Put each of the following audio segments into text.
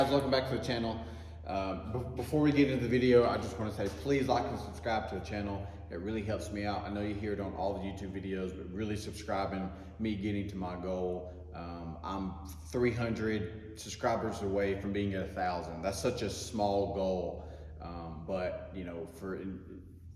Guys, welcome back to the channel. Before we get into the video, I just want to say please like and subscribe to the channel. It really helps me out. I know you hear it on all the YouTube videos, but really subscribing, me getting to my goal. I'm 300 subscribers away from being at 1,000. That's such a small goal, but you know, for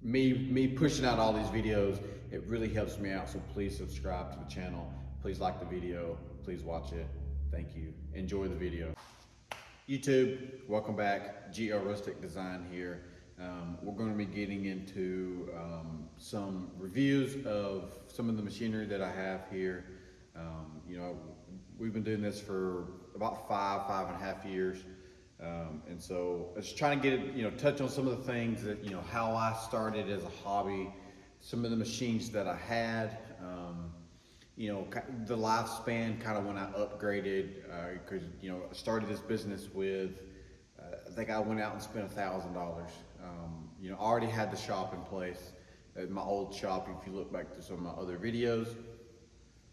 me pushing out all these videos, it really helps me out. So please subscribe to the channel. Please like the video. Please watch it. Thank you. Enjoy the video. YouTube, welcome back. GL Rustic Design here. We're going to be getting into some reviews of some of the machinery that I have here. You know, we've been doing this for about five and a half years. And so I was trying to get, touch on some of the things that, how I started as a hobby, some of the machines that I had, the lifespan kind of when I upgraded, because, I started this business with, I think I went out and spent $1,000. I already had the shop in place at my old shop. If you look back to some of my other videos,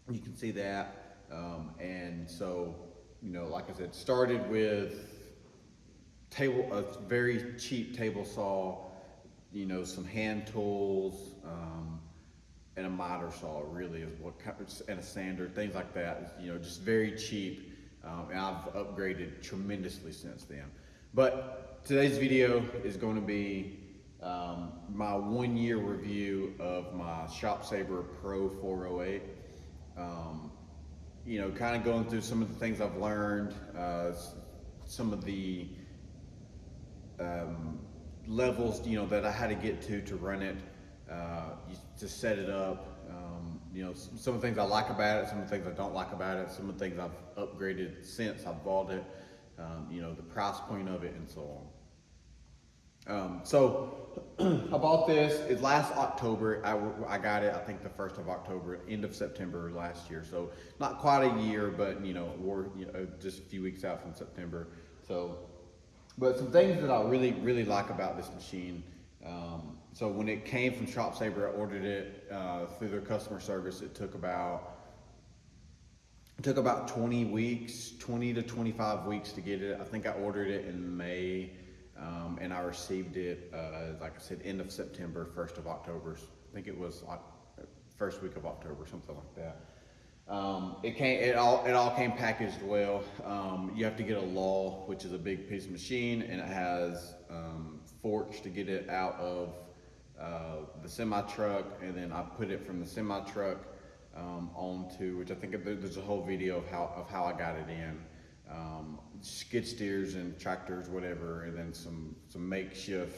you can see that. And so, like I said, started with a very cheap table saw, some hand tools, and a miter saw really is what, and a sander, things like that, just very cheap. And I've upgraded tremendously since then. But today's video is going to be my 1 year review of my Sabre Pro 408. Kind of going through some of the things I've learned, some of the levels, that I had to get to run it, to set it up. Some of the things I like about it, some of the things I don't like about it, some of the things I've upgraded since I bought it, the price point of it, and so on. So I bought this last October. I got it, I think the 1st of October, end of September last year. So not quite a year, but we're just a few weeks out from September. So, but some things that I really like about this machine. So when it came from Sabre, I ordered it through their customer service. It took about 20 to 25 weeks to get it. I think I ordered it in May, and I received it, like I said, end of September, 1st of October. I think it was like first week of October, something like that. It all came packaged well. You have to get a lull, which is a big piece of machine, and it has forks to get it out of the semi truck, and then I put it from the semi truck onto, which I think there's a whole video of how I got it in. Skid steers and tractors, whatever, and then some makeshift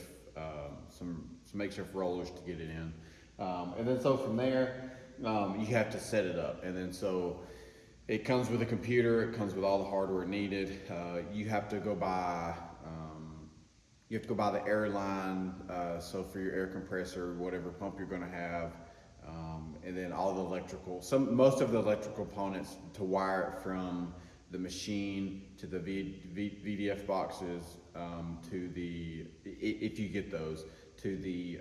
rollers to get it in, and then so from there. You have to set it up, and then so it comes with a computer. It comes with all the hardware needed. You have to go buy the air line, so for your air compressor, whatever pump you're going to have, and then all the electrical. Most of the electrical components to wire it from the machine to the VDF boxes, to the, if you get those, to the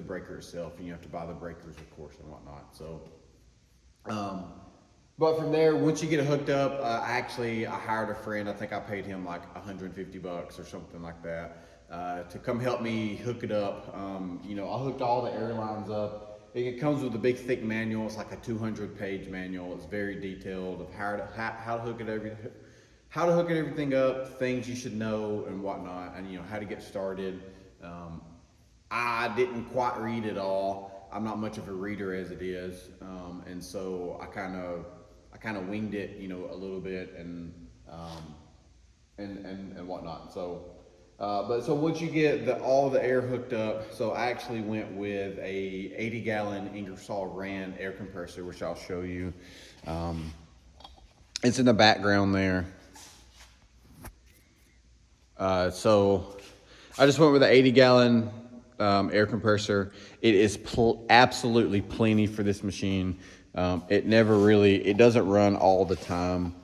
breaker itself, and you have to buy the breakers, of course, and whatnot. So, but from there, once you get it hooked up, I hired a friend. I think I paid him like $150 or something like that, to come help me hook it up. I hooked all the air lines up. It comes with a big thick manual. It's like a 200-page manual. It's very detailed of how to hook everything up, things you should know and whatnot, and how to get started. I didn't quite read it all. I'm not much of a reader as it is, and so I kind of winged it, a little bit, and whatnot. So, but so once you get all the air hooked up, so I actually went with a 80-gallon Ingersoll Rand air compressor, which I'll show you. It's in the background there. So I just went with an 80-gallon air compressor. It is absolutely plenty for this machine. It doesn't run all the time.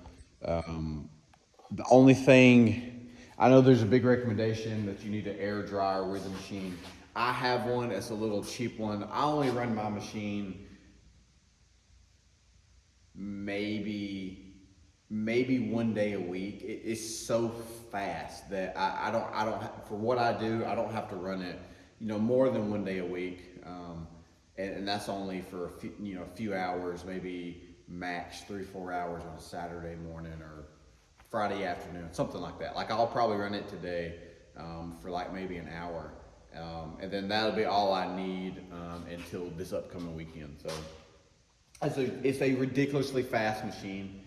The only thing, I know there's a big recommendation that you need an air dryer with the machine. I have one that's a little cheap one. I only run my machine maybe maybe one day a week. It's so fast that I don't for what I do, I don't have to run it, more than one day a week. And that's only for a few hours, maybe max 3-4 hours on a Saturday morning or Friday afternoon, something like that. Like I'll probably run it today for like maybe an hour, and then that'll be all I need until this upcoming weekend. So it's a ridiculously fast machine.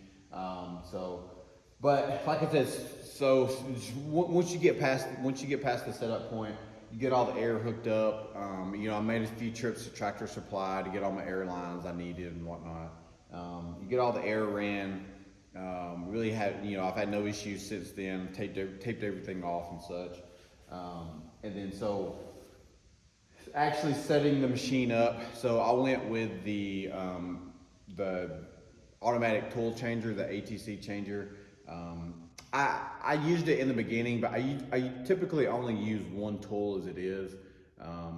But like I said, so once you get past the setup point, you get all the air hooked up. I made a few trips to Tractor Supply to get all my air lines I needed and whatnot. You get all the air ran. Really had, I've had no issues since then. Taped everything off and such. And then so actually setting the machine up. So I went with the automatic tool changer, the ATC changer. I used it in the beginning, but I typically only use one tool as it is. I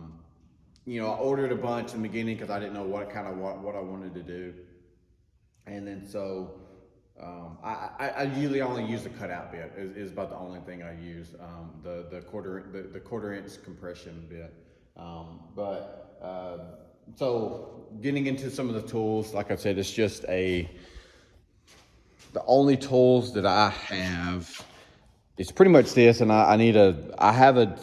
ordered a bunch in the beginning because I didn't know what I wanted to do, and then so I usually only use the cutout bit. Is about the only thing I use. The quarter inch compression bit. So getting into some of the tools, like I said, it's just the only tools that I have. It's pretty much this, and I have a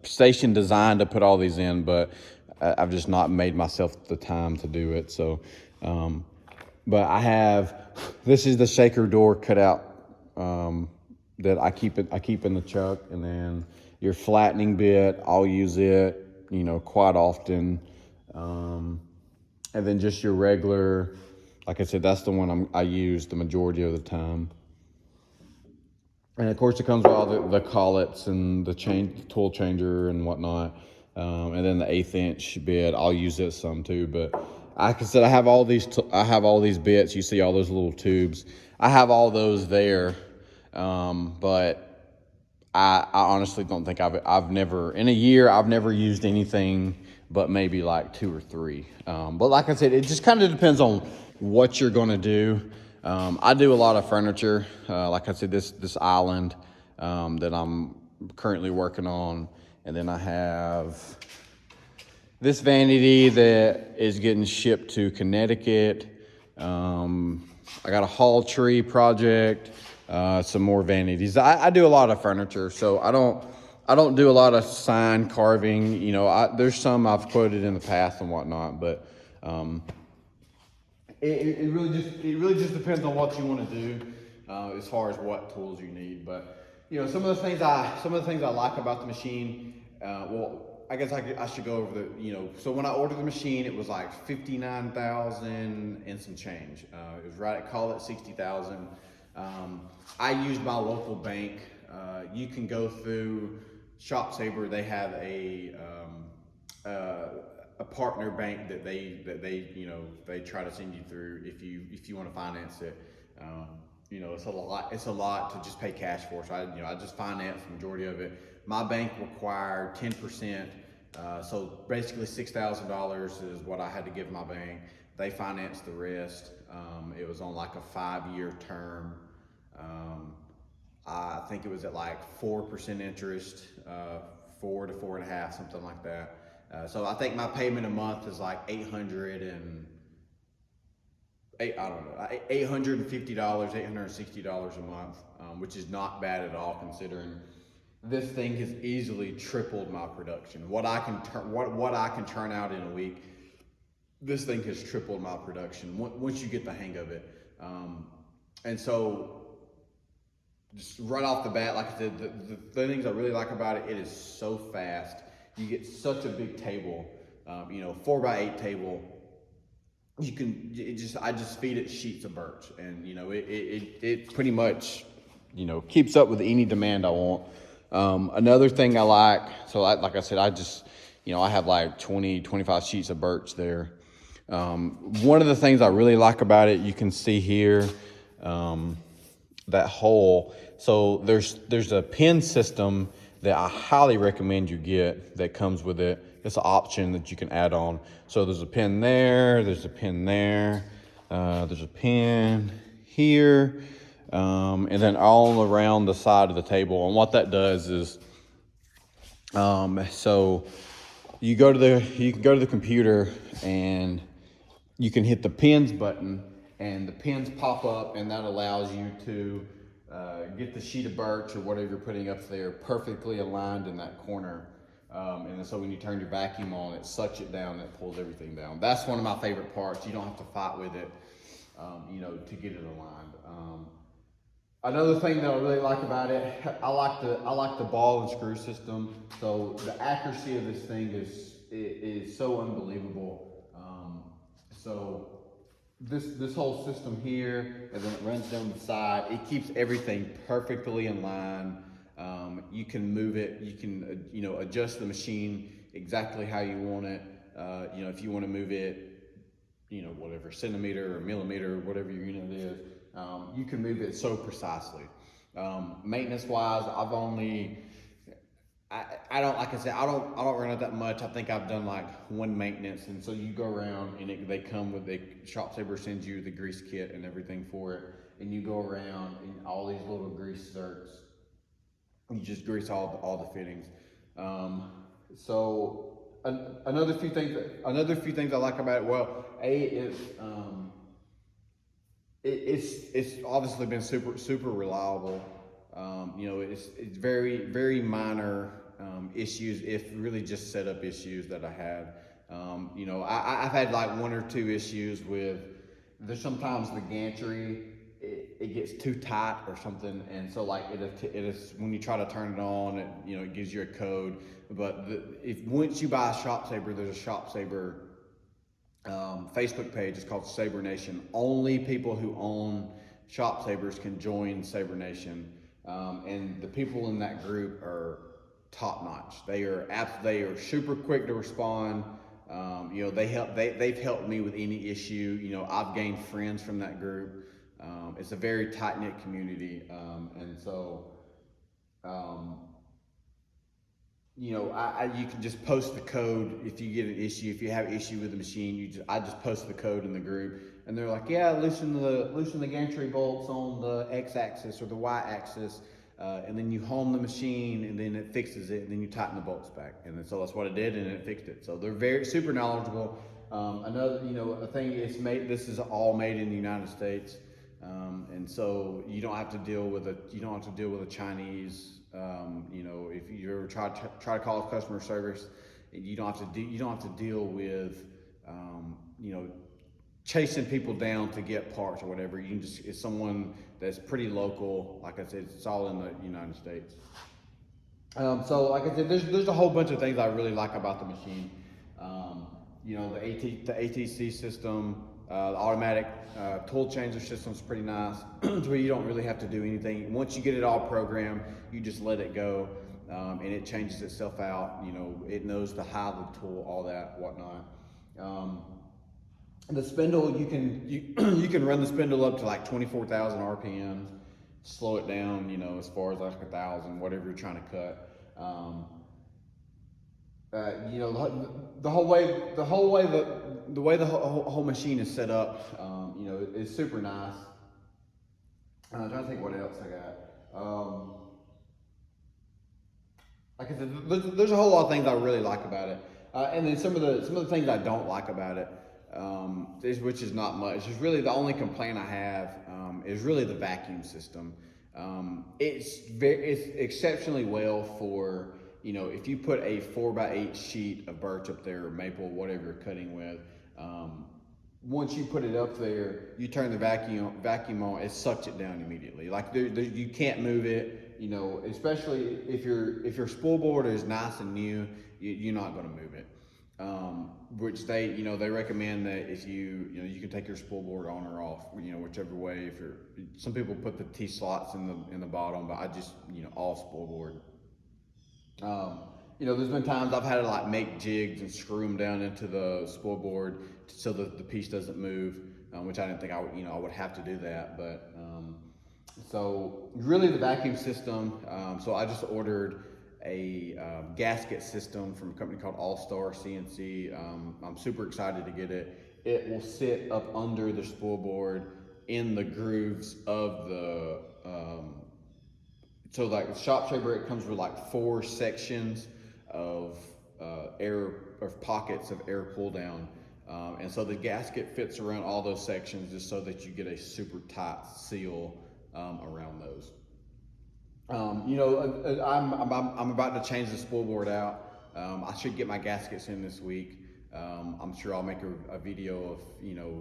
station designed to put all these in, but I've just not made myself the time to do it. So, but this is the shaker door cutout that I keep in the truck, and then your flattening bit, I'll use it, quite often, and then just your regular. Like I said, that's the one I use the majority of the time. And of course, it comes with all the collets and the tool changer and whatnot. And then the 1/8 inch bit, I'll use it some too. But like I said, I have all these bits. You see all those little tubes. I have all those there. But I honestly don't think I've never, in a year, I've never used anything but maybe like 2 or 3. But like I said, it just kind of depends on what you're going to do. I do a lot of furniture. Like I said, this island that I'm currently working on. And then I have this vanity that is getting shipped to Connecticut. I got a hall tree project, some more vanities. I do a lot of furniture, so I don't do a lot of sign carving. There's some I've quoted in the past and whatnot, but it really just depends on what you want to do as far as what tools you need. But some of the things I like about the machine. I guess I should go over so when I ordered the machine, it was like 59,000 and some change. It was right at, call it 60,000. I used my local bank. You can go through Shop Sabre. They have a partner bank that they try to send you through if you want to finance it. It's a lot to just pay cash for. So I just finance the majority of it. My bank required 10%, so basically $6,000 is what I had to give my bank. They financed the rest. It was on like a 5-year term. I think it was at like 4% interest, 4 to 4.5, something like that. So I think my payment a month is like $850, $860 a month, which is not bad at all considering this thing has easily tripled my production. What I can turn out in a week, this thing has tripled my production once you get the hang of it. And so just right off the bat, like I said, the things I really like about it, it is so fast. You get such a big table, 4x8 table. I just feed it sheets of birch, and it pretty much, keeps up with any demand I want. Another thing I like, like I said, I have like 25 sheets of birch there. One of the things I really like about it, you can see here, that hole. So there's a pin system that I highly recommend you get that comes with it. It's an option that you can add on. So there's a pin there, there's a pin there, there's a pin here. and then all around the side of the table. And what that does is, so you can go to the computer and you can hit the pins button, and the pins pop up, and that allows you to get the sheet of birch or whatever you're putting up there perfectly aligned in that corner. And so when you turn your vacuum on, it sucks it down, it pulls everything down. That's one of my favorite parts. You don't have to fight with it, to get it aligned. Another thing that I really like about it, I like the ball and screw system. So the accuracy of this thing is so unbelievable. So this whole system here, and then it runs down the side. It keeps everything perfectly in line. You can move it. You can adjust the machine exactly how you want it. If you want to move it, whatever centimeter or millimeter, whatever your unit is, you can move it so precisely. Maintenance wise, I don't, like I said, I don't run it that much. I think I've done like one maintenance, and so you go around and they come with Shop Sabre sends you the grease kit and everything for it, and you go around and all these little grease zerks. You just grease all the fittings. So another few things I like about it. Well, it's obviously been super reliable. It's very minor issues, if really just setup issues that I had. I've had like one or two issues with. There's sometimes the gantry it gets too tight or something, and so like it is when you try to turn it on, it gives you a code. But if once you buy a Shop Sabre, there's a Shop Sabre Facebook page. It's called Sabre Nation. Only people who own Shop Sabres can join Sabre Nation, and the people in that group are top notch. They are super quick to respond. They've helped me with any issue. I've gained friends from that group. It's a very tight knit community, and so. You can just post the code if you get an issue. If you have an issue with the machine, I just post the code in the group, and they're like, yeah, loosen the gantry bolts on the x-axis or the y-axis, and then you home the machine, and then it fixes it, and then you tighten the bolts back, and then, so that's what it did, and it fixed it. So they're very super knowledgeable. Another, a thing is made. This is all made in the United States, and so you don't have to deal with a Chinese. If you ever try to call customer service, you don't have to deal with chasing people down to get parts or whatever. You can it's someone that's pretty local. Like I said, it's all in the United States. So like I said, there's a whole bunch of things I really like about the machine. The ATC system, the automatic tool changer system is pretty nice, to where you don't really have to do anything. Once you get it all programmed, you just let it go, and it changes itself out. It knows to hide the tool, all that, whatnot. The spindle, you can run the spindle up to like 24,000 RPMs, slow it down, as far as like 1,000, whatever you're trying to cut. The way the whole machine is set up, is super nice. I'm trying to think what else I got. Like I said, there's a whole lot of things I really like about it, and then some of the things I don't like about it, which is not much. It's really the only complaint I have is really the vacuum system. It's exceptionally well for. If you put a 4x8 sheet of birch up there, or maple, whatever you're cutting with, once you put it up there, you turn the vacuum on, it sucks it down immediately. Like you can't move it. Especially if your spool board is nice and new, you're not going to move it. Which they recommend that if you can take your spool board on or off, whichever way. Some people put the T slots in the bottom, but I just all spool board. There's been times I've had to like make jigs and screw them down into the spool board so that the piece doesn't move, which I didn't think I would have to do that. But so really the vacuum system. So I just ordered a gasket system from a company called All Star CNC. I'm super excited to get it. It will sit up under the spool board. in the grooves of the, so like the shock chamber, it comes with like 4 sections of air, of pockets of air pull down. And so the gasket fits around all those sections just so that you get a super tight seal around those. I'm about to change the spoil board out. I should get my gaskets in this week. I'm sure I'll make a video of,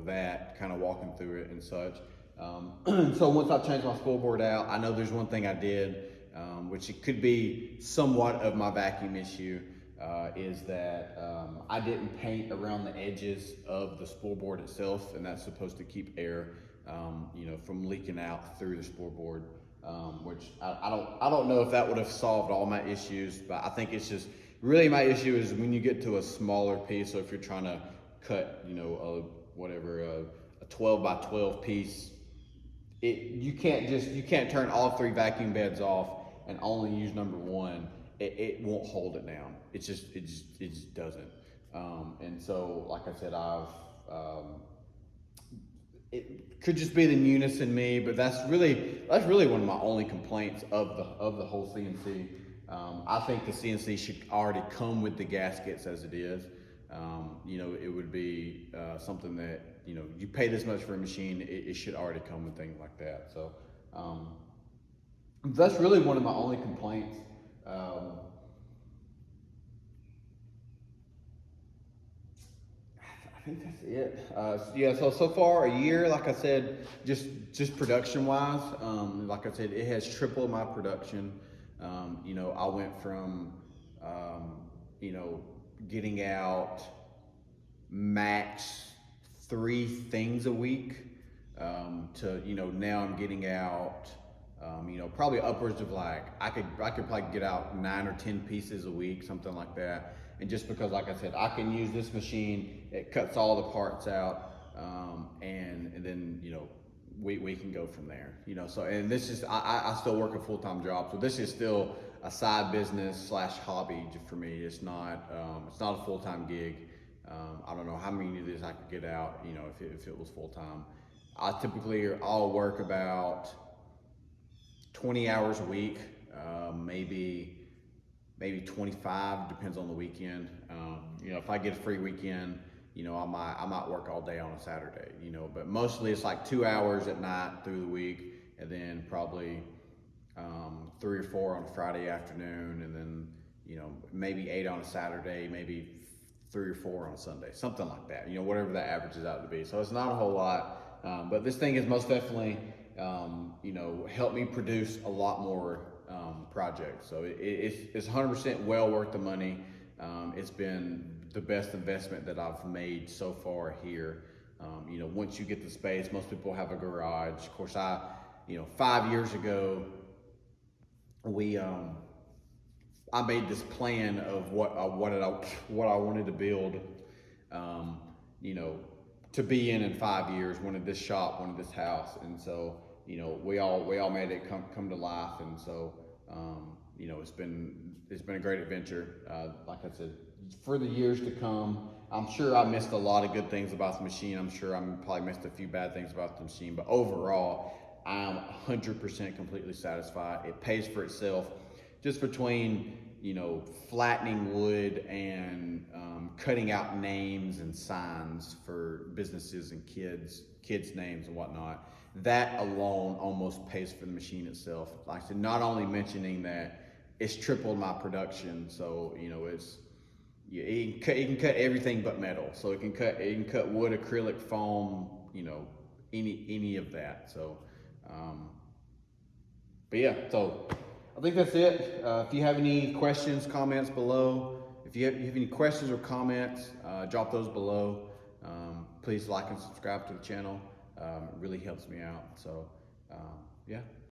that, kind of walking through it and such. So once I've changed my spoil board out, I know there's one thing I did, which it could be somewhat of my vacuum issue, is that I didn't paint around the edges of the spoil board itself, and that's supposed to keep air, from leaking out through the spoil board. Which I don't know if that would have solved all my issues, but I think it's just really my issue is when you get to a smaller piece. So if you're trying to cut, a 12 by 12 piece, you can't turn all 3 vacuum beds off and only use number 1. It won't hold it down. It just doesn't. And so, like I said, it could just be the newness in me, but that's really one of my only complaints of the whole CNC. I think the CNC should already come with the gaskets as it is. It would be something that, you pay this much for a machine, it should already come with things like that. So that's really one of my only complaints. I think that's it. So far a year, like I said, just production wise, like I said, it has tripled my production. I went from, getting out max 3 things a week, to, now I'm getting out, probably upwards of like, I could probably get out 9 or 10 pieces a week, something like that. And just because, like I said, I can use this machine, it cuts all the parts out, and then, we can go from there. So, and this is, I still work a full-time job, so this is still a side business / hobby for me. It's not a full-time gig. I don't know how many of these I could get out, if it was full-time. I'll work about 20 hours a week, maybe 25, depends on the weekend. If I get a free weekend, I might work all day on a Saturday, but mostly it's like 2 hours at night through the week, and then probably 3 or 4 on a Friday afternoon, and then, maybe 8 on a Saturday, maybe 3 or 4 on a Sunday, something like that, whatever that averages out to be. So it's not a whole lot, but this thing is most definitely, helped me produce a lot more projects. So it's 100% well worth the money. It's been the best investment that I've made so far here. Once you get the space, most people have a garage. Of course, 5 years ago, I made this plan of what I wanted to build, to be in 5 years. Wanted this shop, wanted this house, and so we all made it come to life. And so it's been a great adventure. Like I said, for the years to come, I'm sure I missed a lot of good things about the machine. I'm sure I probably missed a few bad things about the machine, but overall, I'm 100% completely satisfied. It pays for itself. Just between, flattening wood and cutting out names and signs for businesses and kids' names and whatnot, that alone almost pays for the machine itself. Like I said, not only mentioning that it's tripled my production, so it can cut everything but metal. So it can cut wood, acrylic, foam, any of that. So, but yeah, so I think that's it. If you have any questions, comments below. If you have any questions or comments, drop those below. Please like and subscribe to the channel. It really helps me out. So, yeah.